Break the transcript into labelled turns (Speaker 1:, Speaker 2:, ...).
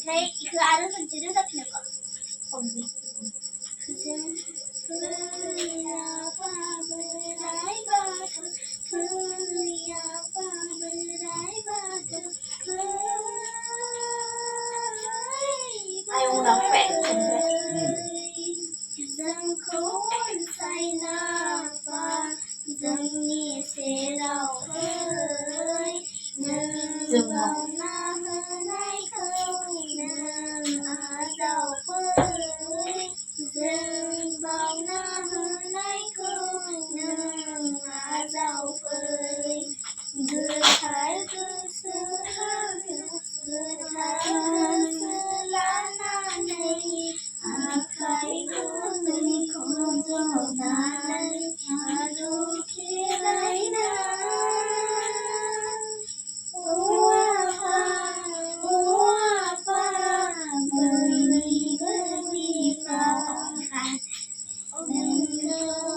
Speaker 1: ओमफ्राय इखो आरो खनसे रोजाबफिननांगौ फैया बोराइ बाथौ फैया बोराइ बाथौ जोंखौ अनसायना बा जोंनि सेराव फै नों बावना होनायखौ नों आजावफै जों बावना होनायखौ नों आजावफै गोथार गोसो लानानै आखाइखौ नोंखौ जनानै आरु खेरायना बोरनि बोरनि नोंखौ